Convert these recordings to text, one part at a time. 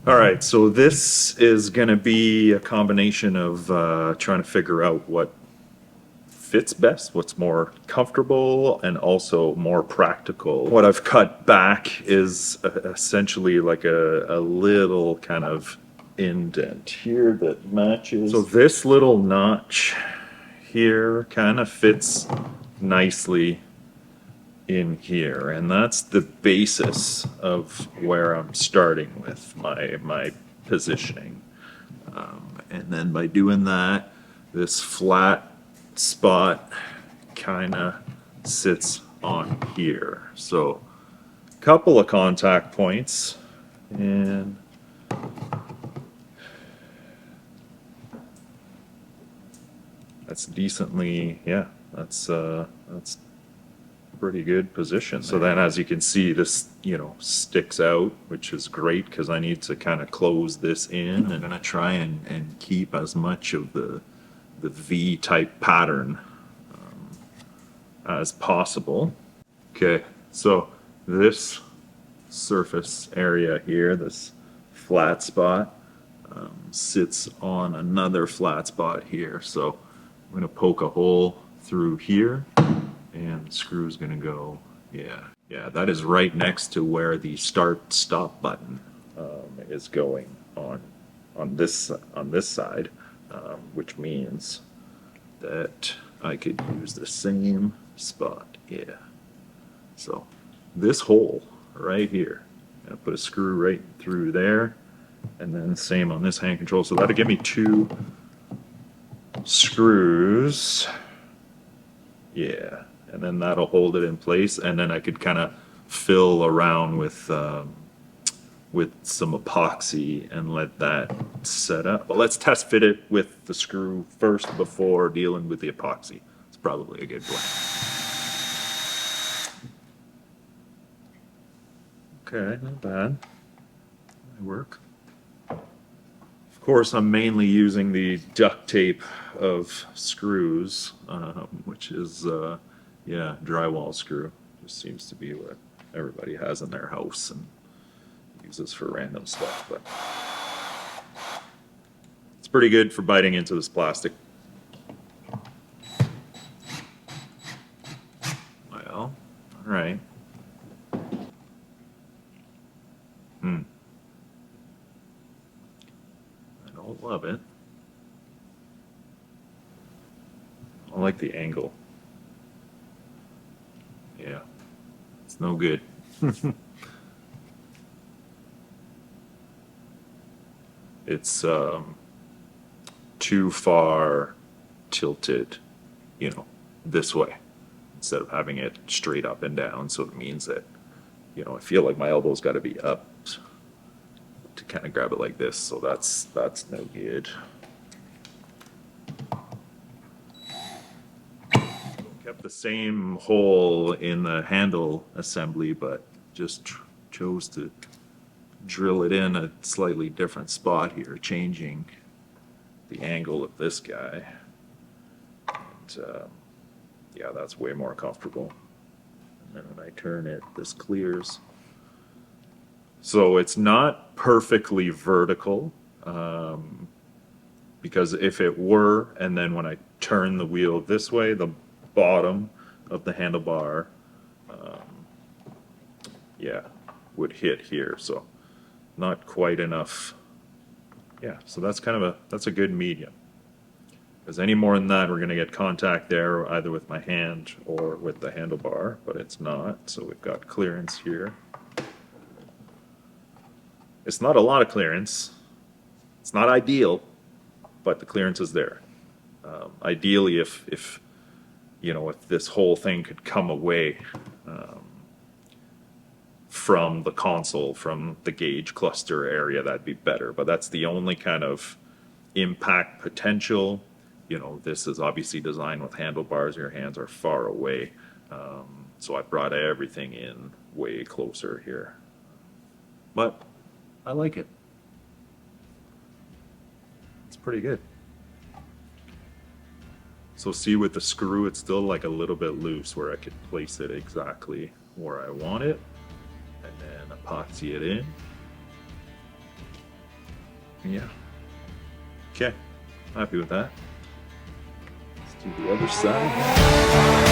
All right, so this is going to be a combination of trying to figure out what fits best, what's more comfortable, and also more practical. What I've cut back is essentially like a little kind of indent here that matches. So this little notch here kind of fits nicely in here, and that's the basis of where I'm starting with my positioning. And then by doing that, this flat spot kind of sits on here. So a couple of contact points, and that's decently, yeah, that's pretty good position. So then, as you can see, this, sticks out, which is great because I need to kind of close this in. I'm gonna try and keep as much of the V type pattern as possible. Okay, so this surface area here, this flat spot, sits on another flat spot here. So I'm gonna poke a hole through here, and the screw is gonna go, yeah, that is right next to where the start-stop button is going on this side, which means that I could use the same spot. Yeah. So this hole right here, I put a screw right through there, and then same on this hand control. So that'll give me 2 screws. Yeah, and then that'll hold it in place, and then I could kind of fill around with some epoxy and let that set up. But let's test fit it with the screw first before dealing with the epoxy. It's probably a good plan. Okay, not bad. That work. Of course, I'm mainly using the duct tape of screws, which is, yeah, drywall screw. Just seems to be what everybody has in their house and uses for random stuff. But it's pretty good for biting into this plastic. Well, all right. I don't love it. I like the angle. Yeah, it's no good. It's too far tilted, this way, instead of having it straight up and down. So it means that, I feel like my elbow's got to be up to kind of grab it like this. So that's no good. Kept the same hole in the handle assembly, but just chose to drill it in a slightly different spot here, changing the angle of this guy. And yeah, that's way more comfortable. And then when I turn it, this clears. So it's not perfectly vertical, because if it were, and then when I turn the wheel this way, the bottom of the handlebar, yeah, would hit here. So not quite enough. Yeah, so that's kind of that's a good medium. Because any more than that, we're going to get contact there either with my hand or with the handlebar, but it's not. So we've got clearance here. It's not a lot of clearance. It's not ideal, but the clearance is there. Ideally, if this whole thing could come away from the console, from the gauge cluster area, that'd be better. But that's the only kind of impact potential. This is obviously designed with handlebars. Your hands are far away. So I brought everything in way closer here. But I like it. It's pretty good. So see, with the screw, it's still like a little bit loose where I could place it exactly where I want it, and then epoxy it in. Yeah. Okay, happy with that. Let's do the other side.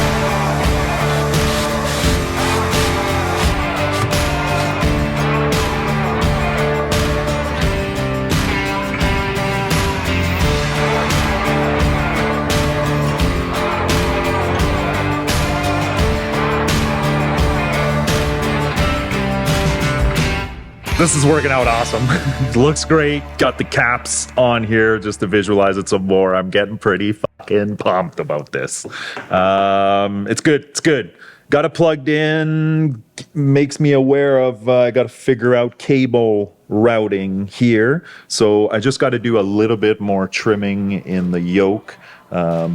This is working out awesome. It looks great. Got the caps on here just to visualize it some more. I'm getting pretty fucking pumped about this. It's good. It's good. Got it plugged in. Makes me aware of I got to figure out cable routing here. So I just got to do a little bit more trimming in the yoke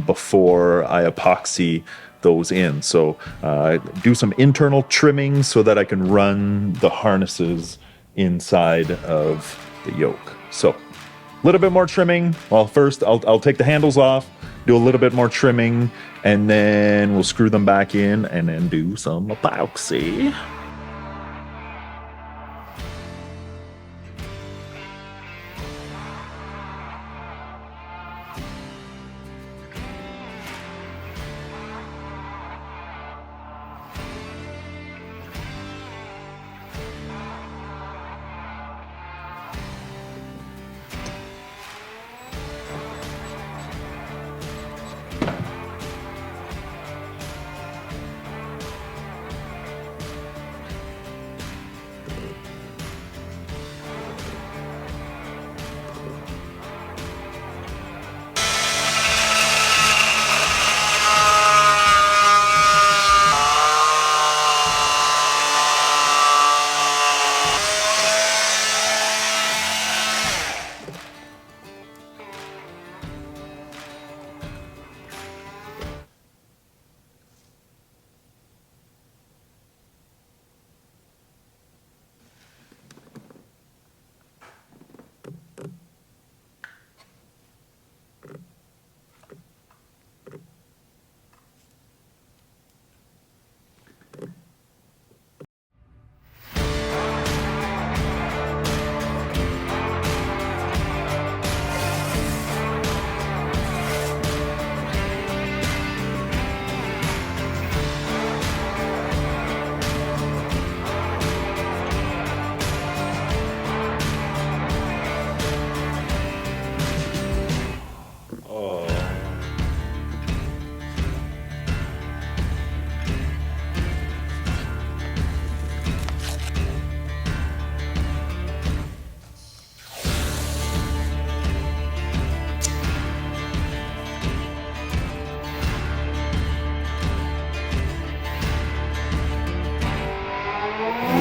before I epoxy those in. So do some internal trimming so that I can run the harnesses inside of the yoke. So a little bit more trimming. Well, first I'll take the handles off, do a little bit more trimming, and then we'll screw them back in and then do some epoxy.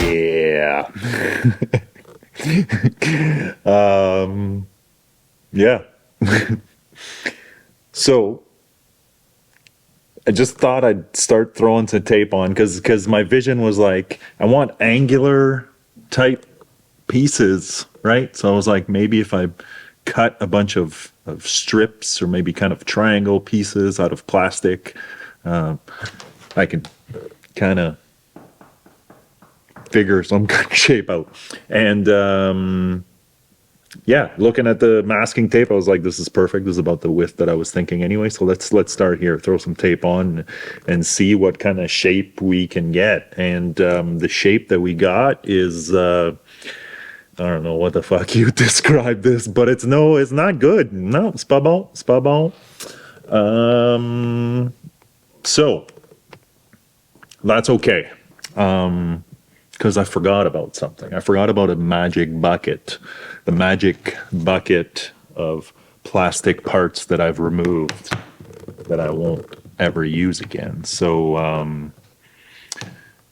Yeah. Yeah. So I just thought I'd start throwing some tape on because my vision was like, I want angular type pieces, right? So I was like, maybe if I cut a bunch of strips or maybe kind of triangle pieces out of plastic, I could kind of figure some kind of shape out. And yeah, looking at the masking tape, I was like, this is perfect. This is about the width that I was thinking anyway. So let's start here, throw some tape on and see what kind of shape we can get. And the shape that we got is I don't know what the fuck you describe this, but it's not good. No, c'est pas bon, c'est pas bon. So that's okay. Because I forgot about something. I forgot about a magic bucket. The magic bucket of plastic parts that I've removed that I won't ever use again. So I'm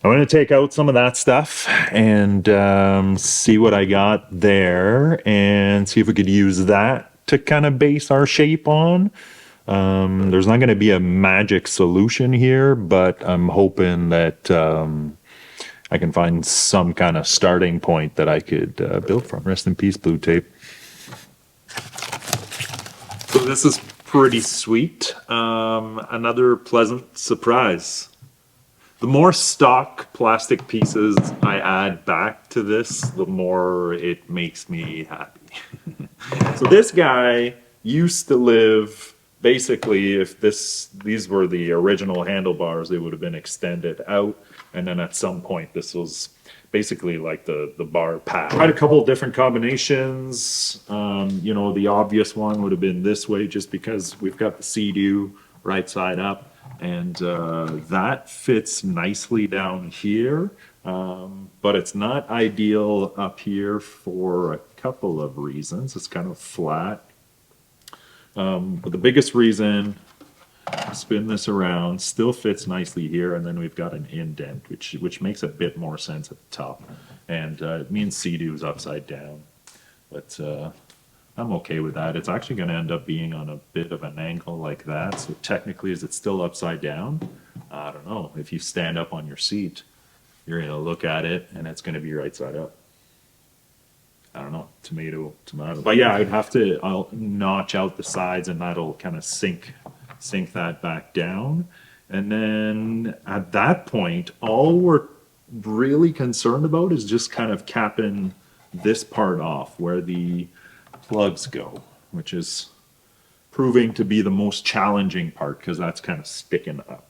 going to take out some of that stuff and see what I got there and see if we could use that to kind of base our shape on. There's not going to be a magic solution here, but I'm hoping that I can find some kind of starting point that I could build from. Rest in peace, blue tape. So this is pretty sweet. Another pleasant surprise. The more stock plastic pieces I add back to this, the more it makes me happy. So this guy used to live, basically, if these were the original handlebars, they would have been extended out. And then at some point, this was basically like the bar pad. Tried a couple of different combinations. You know, the obvious one would have been this way, just because we've got the Seadoo right side up. And that fits nicely down here, but it's not ideal up here for a couple of reasons. It's kind of flat. But the biggest reason, spin this around, still fits nicely here, and then we've got an indent, which makes a bit more sense at the top. And it means Seadoo is upside down, but I'm okay with that. It's actually going to end up being on a bit of an angle like that. So technically, is it still upside down? I don't know. If you stand up on your seat, you're going to look at it and it's going to be right side up. I don't know. Tomato, tomato. But yeah, I'll notch out the sides and that'll kind of sink that back down. And then at that point, all we're really concerned about is just kind of capping this part off where the plugs go, which is proving to be the most challenging part because that's kind of sticking up.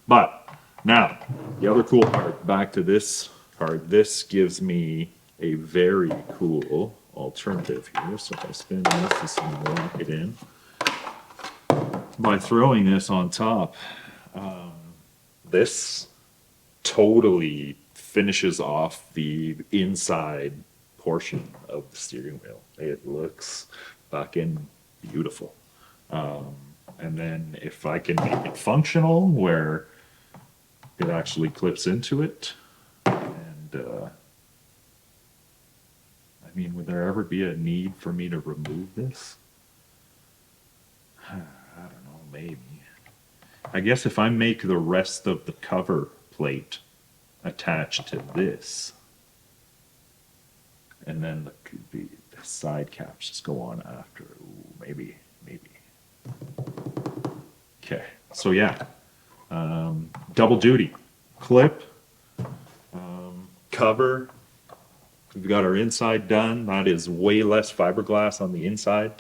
But now, the other cool part, back to this part, this gives me a very cool alternative here. So if I spin this and lock it in, by throwing this on top, this totally finishes off the inside portion of the steering wheel. It looks fucking beautiful. And then if I can make it functional where it actually clips into it, and I mean, would there ever be a need for me to remove this? I don't know, maybe. I guess if I make the rest of the cover plate attached to this, and then the side caps just go on after. Ooh, maybe. Okay, so yeah, double duty, clip, cover. We've got our inside done. That is way less fiberglass on the inside.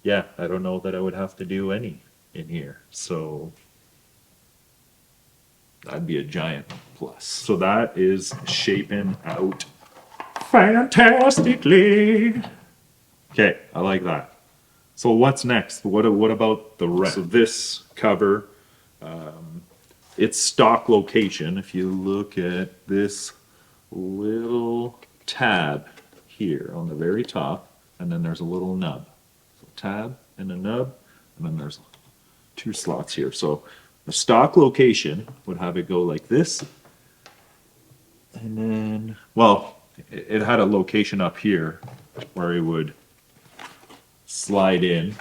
Yeah, I don't know that I would have to do any in here. So that'd be a giant plus. So that is shaping out fantastically. Okay, I like that. So what's next? What about the rest? So this cover, its stock location, if you look at this little tab here on the very top, and then there's a little nub. So tab and a nub, and then there's 2 slots here. So the stock location would have it go like this, and then, well, it had a location up here where it would slide in,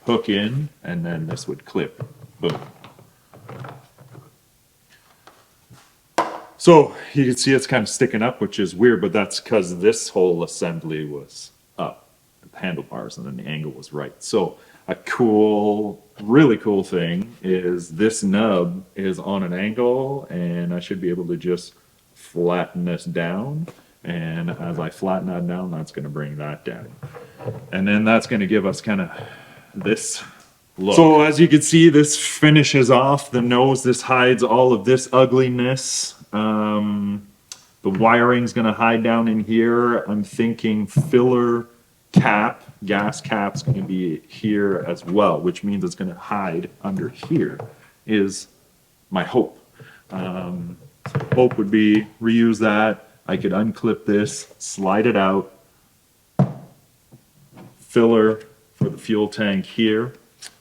hook in, and then this would clip. Boom. So you can see it's kind of sticking up, which is weird, but that's because this whole assembly was up, the handlebars, and then the angle was right. So a cool, really cool thing is this nub is on an angle, and I should be able to just flatten this down. And as I flatten that down, that's going to bring that down. And then that's going to give us kind of this look. So as you can see, this finishes off the nose. This hides all of this ugliness. The wiring's going to hide down in here. I'm thinking filler cap, gas cap's going to be here as well, which means it's going to hide under here, is my hope. Hope would be reuse that. I could unclip this, slide it out, filler for the fuel tank here.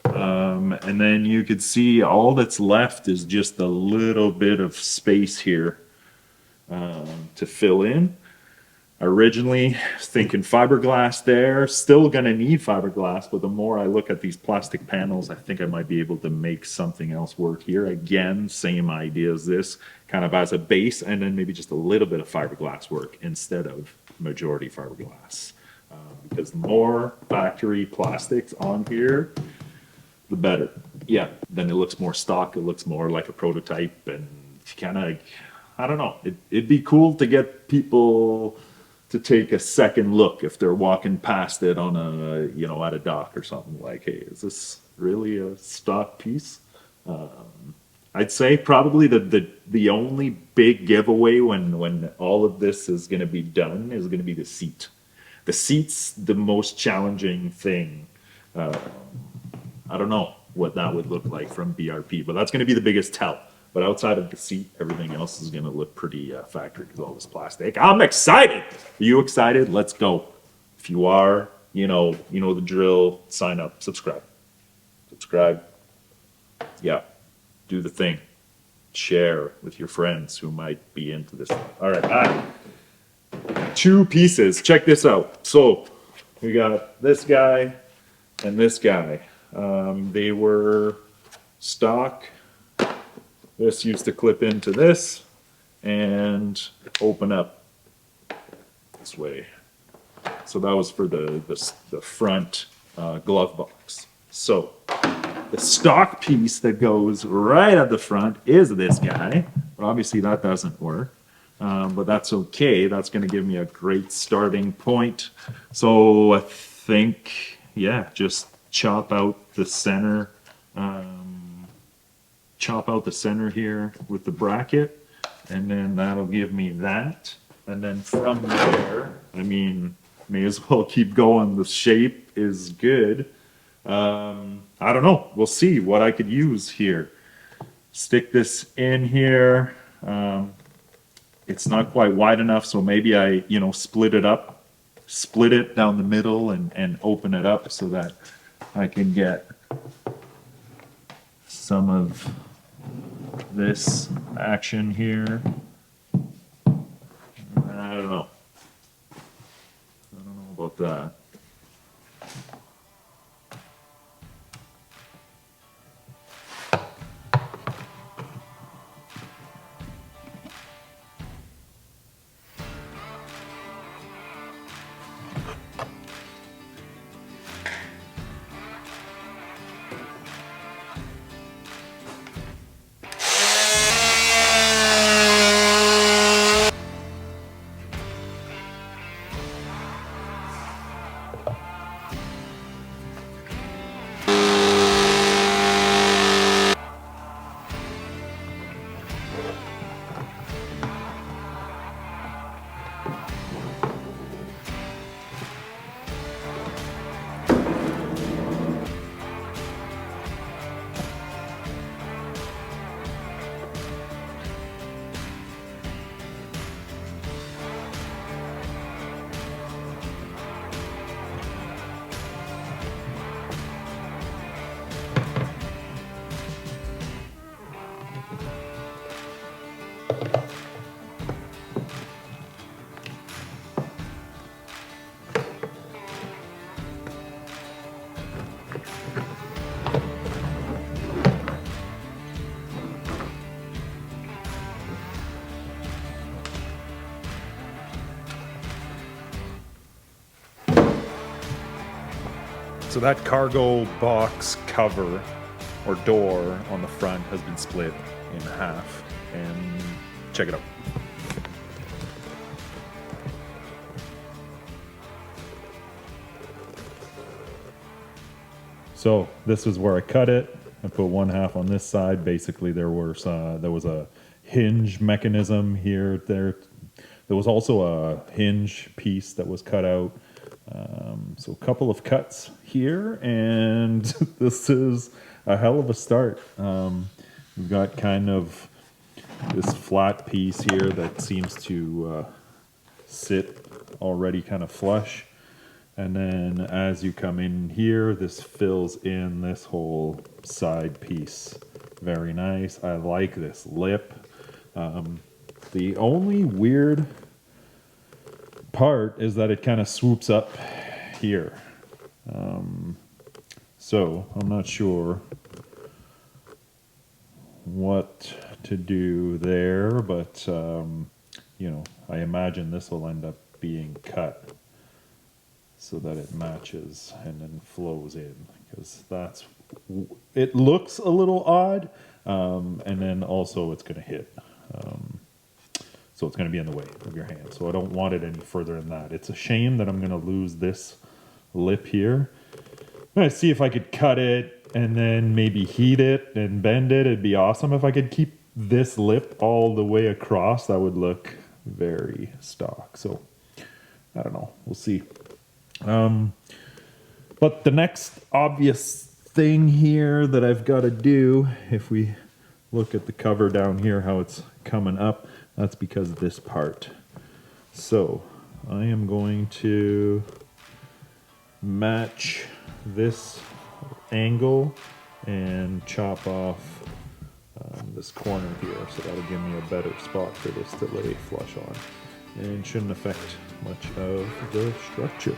And then you could see all that's left is just a little bit of space here to fill in. Originally thinking fiberglass there, still gonna need fiberglass, but the more I look at these plastic panels, I think I might be able to make something else work here. Again, same idea as this, kind of as a base, and then maybe just a little bit of fiberglass work instead of majority fiberglass. because the more factory plastics on here, the better. Yeah, then it looks more stock, it looks more like a prototype, and kind of, I don't know, it'd be cool to get people to take a second look if they're walking past it on a, you know, at a dock or something, like, hey, is this really a stock piece? I'd say probably the only big giveaway when all of this is going to be done is going to be the seat. The seat's the most challenging thing. I don't know what that would look like from BRP, but that's going to be the biggest tell. But outside of the seat, everything else is going to look pretty factory because all this plastic. I'm excited. Are you excited? Let's go. If you are, you know the drill. Sign up, subscribe. Yeah, do the thing. Share with your friends who might be into this. All right, 2 pieces. Check this out. So we got this guy and this guy. They were stock. This used to clip into this and open up this way. So that was for the front glove box. So the stock piece that goes right at the front is this guy. But obviously that doesn't work. But that's okay. That's going to give me a great starting point. So I think, yeah, just chop out the center. Chop out the center here with the bracket, and then that'll give me that. And then from there, I mean, may as well keep going. The shape is good. I don't know. We'll see what I could use here. Stick this in here. It's not quite wide enough, so maybe I, split it up, split it down the middle and open it up so that I can get some of this action here. I don't know about that. So that cargo box cover or door on the front has been split in half, and check it out. So this is where I cut it. I put one half on this side. Basically, there was a hinge mechanism here. There was also a hinge piece that was cut out. So a couple of cuts here, and this is a hell of a start. We've got kind of this flat piece here that seems to sit already kind of flush. And then as you come in here, this fills in this whole side piece. Very nice. I like this lip. The only weird part is that it kind of swoops up here. So I'm not sure what to do there, but I imagine this will end up being cut. so that it matches and then flows in, because it looks a little odd, and then also it's going to hit. So it's going to be in the way of your hand. So I don't want it any further than that. It's a shame that I'm going to lose this lip here. I'm going to see if I could cut it and then maybe heat it and bend it. It'd be awesome if I could keep this lip all the way across. That would look very stock. So I don't know. We'll see. But the next obvious thing here that I've got to do, if we look at the cover down here, how it's coming up, that's because of this part. So I am going to match this angle and chop off this corner here, so that'll give me a better spot for this to lay flush on, and shouldn't affect much of the structure.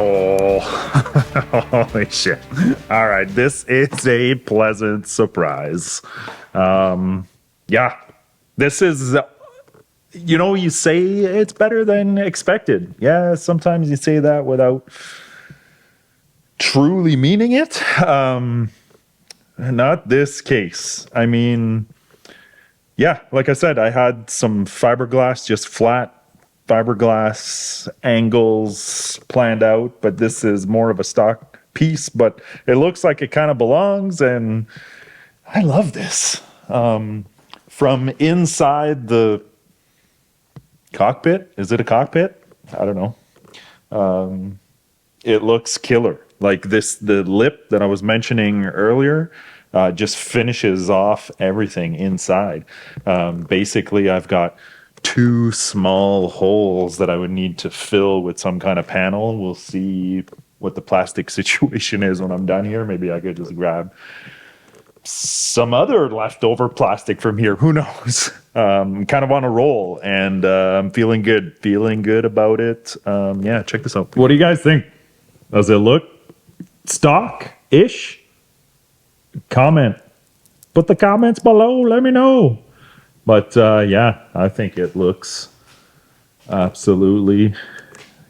Oh, holy shit. All right, this is a pleasant surprise. Yeah, this is, you say it's better than expected. Yeah, sometimes you say that without truly meaning it. Not this case. I mean, yeah, like I said, I had some fiberglass, just flat fiberglass angles planned out, but this is more of a stock piece, but it looks like it kind of belongs, and I love this. From inside the cockpit, is it a cockpit? I don't know. It looks killer. Like this, the lip that I was mentioning earlier, just finishes off everything inside. Basically, I've got two small holes that I would need to fill with some kind of panel. We'll see what the plastic situation is when I'm done here. Maybe I could just grab some other leftover plastic from here. Who knows? Kind of on a roll, and I'm feeling good about it. Yeah, check this out. What do you guys think? Does it look stock-ish? Comment. Put the comments below. Let me know. But yeah, I think it looks absolutely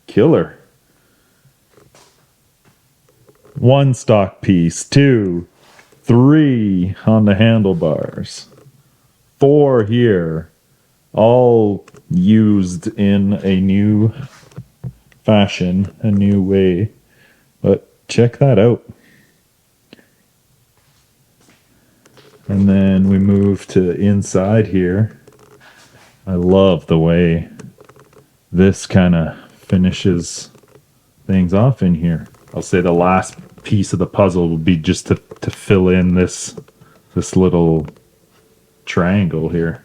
killer. One stock piece, 2, 3 on the handlebars, 4 here, all used in a new fashion, a new way. But check that out. And then we move to inside here. I love the way this kind of finishes things off in here. I'll say the last piece of the puzzle would be just to fill in this little triangle here.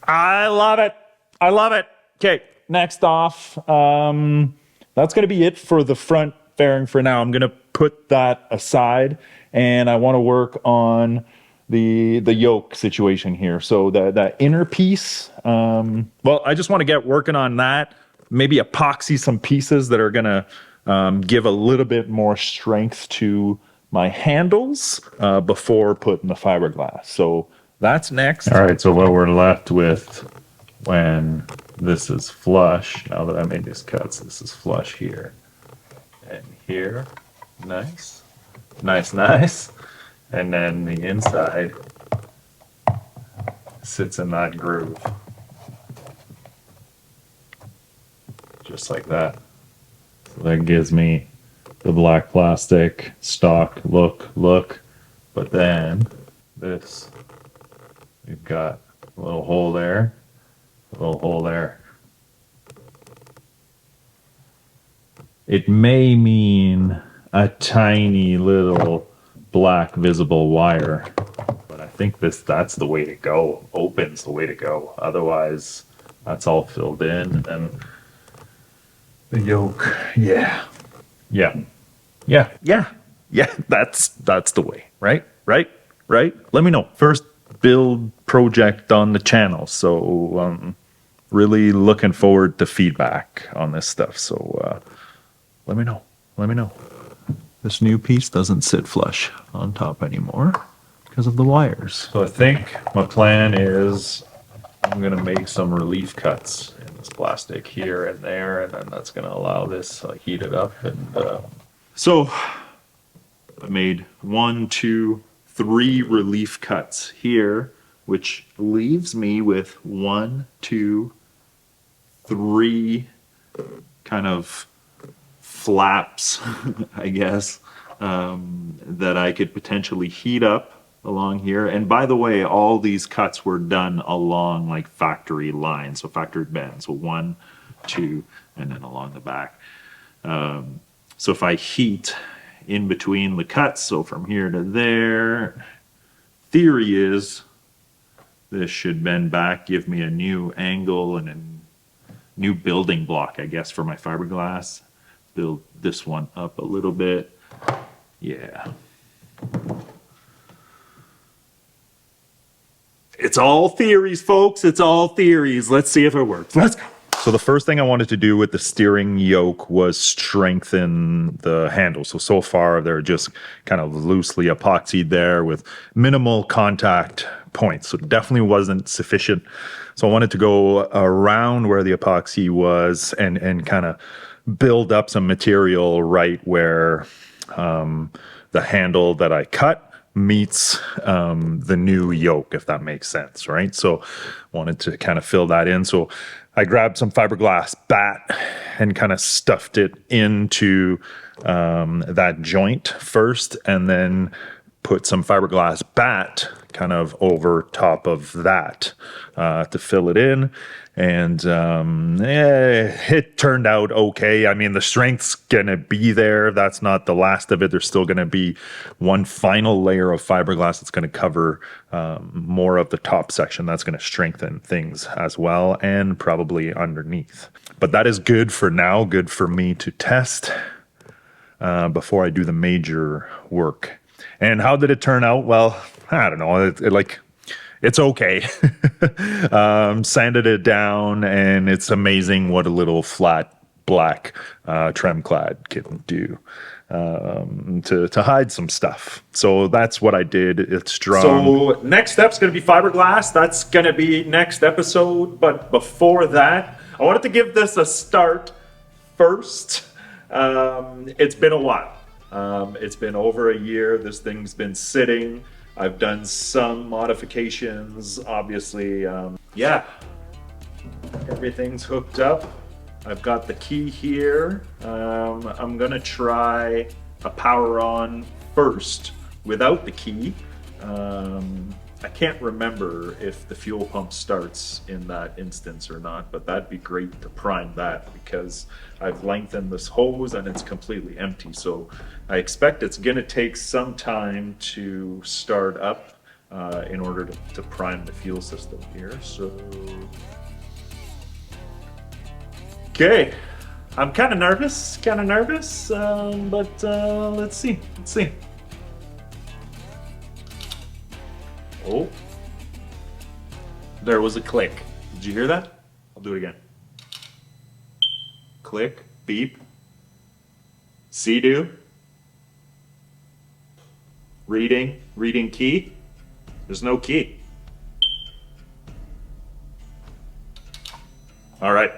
I love it. I love it. Okay. Next off, that's going to be it for the front fairing for now. I'm going to put that aside, and I want to work on the yoke situation here. So the inner piece, well, I just want to get working on that. Maybe epoxy some pieces that are gonna give a little bit more strength to my handles before putting the fiberglass. So that's next. All right, so what we're left with when this is flush, now that I made these cuts, this is flush here and here. Nice, nice, nice. And then the inside sits in that groove. Just like that. So that gives me the black plastic stock look. But then this, we've got a little hole there, a little hole there. It may mean a tiny little black visible wire, but I think that's the way to go. Open's the way to go. Otherwise, that's all filled in, and the yoke, yeah, that's the way, right? Let me know. First build project on the channel, so really looking forward to feedback on this stuff. So let me know. This new piece doesn't sit flush on top anymore because of the wires. So I think my plan is I'm gonna make some relief cuts in this plastic here and there, and then that's gonna allow this heat it up. And so I made 1, 2, 3 relief cuts here, which leaves me with 1, 2, 3 kind of flaps, I guess, that I could potentially heat up along here. And by the way, all these cuts were done along like factory lines, so factory bends, so 1, 2, and then along the back. So if I heat in between the cuts, so from here to there, theory is this should bend back, give me a new angle and a new building block, I guess, for my fiberglass. Build this one up a little bit. Yeah. It's all theories, folks. It's all theories. Let's see if it works. Let's go. So the first thing I wanted to do with the steering yoke was strengthen the handle. So far they're just kind of loosely epoxied there with minimal contact points. So it definitely wasn't sufficient. So I wanted to go around where the epoxy was and kind of build up some material right where the handle that I cut meets the new yoke, if that makes sense, right? So wanted to kind of fill that in. So I grabbed some fiberglass bat and kind of stuffed it into that joint first, and then put some fiberglass bat kind of over top of that to fill it in. And it turned out okay. I mean, the strength's gonna be there. That's not the last of it. There's still gonna be one final layer of fiberglass that's gonna cover more of the top section. That's gonna strengthen things as well, and probably underneath. But that is good for now, good for me to test before I do the major work. And how did it turn out? Well, I don't know. It's okay. Sanded it down, and it's amazing what a little flat black Tremclad can do to hide some stuff. So that's what I did. It's strong. So next step's going to be fiberglass. That's going to be next episode. But before that, I wanted to give this a start first. It's been a while. It's been over a year. This thing's been sitting. I've done some modifications, obviously. Yeah, everything's hooked up. I've got the key here. I'm gonna try a power on first without the key. I can't remember if the fuel pump starts in that instance or not, but that'd be great to prime that because I've lengthened this hose and it's completely empty. So I expect it's gonna take some time to start up in order to prime the fuel system here. So, okay, I'm kind of nervous, but let's see. Oh. There was a click. Did you hear that? I'll do it again. Click, beep. Seadoo. Reading key. There's no key. All right.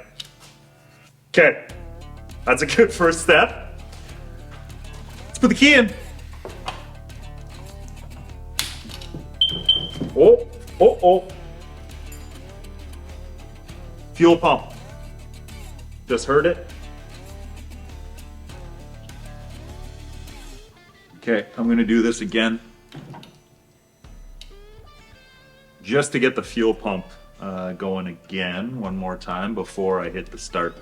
Okay. That's a good first step. Let's put the key in. Oh. Fuel pump. Just heard it. Okay, I'm gonna do this again. Just to get the fuel pump going again one more time before I hit the start.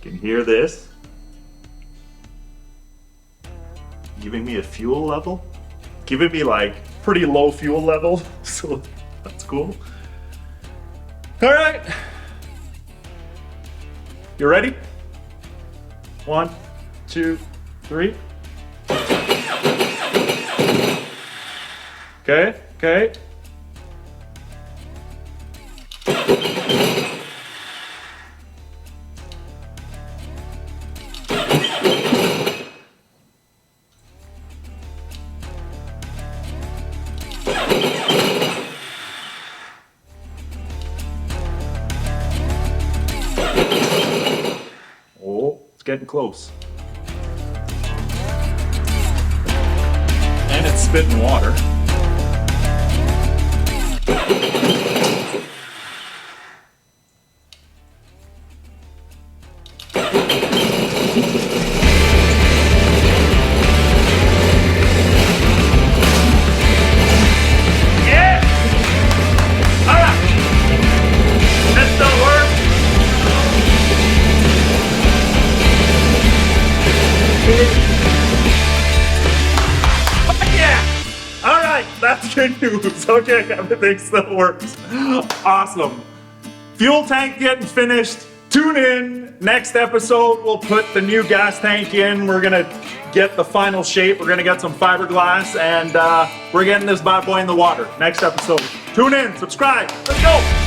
Can hear this. Giving me a fuel level. Giving me like pretty low fuel level, so that's cool. All right. You ready? 1, 2, 3. Okay. Oh, it's getting close. And it's spitting water. That's good news. Okay, everything still works. Awesome. Fuel tank getting finished. Tune in. Next episode, we'll put the new gas tank in. We're gonna get the final shape. We're gonna get some fiberglass, and we're getting this bad boy in the water. Next episode. Tune in, subscribe. Let's go.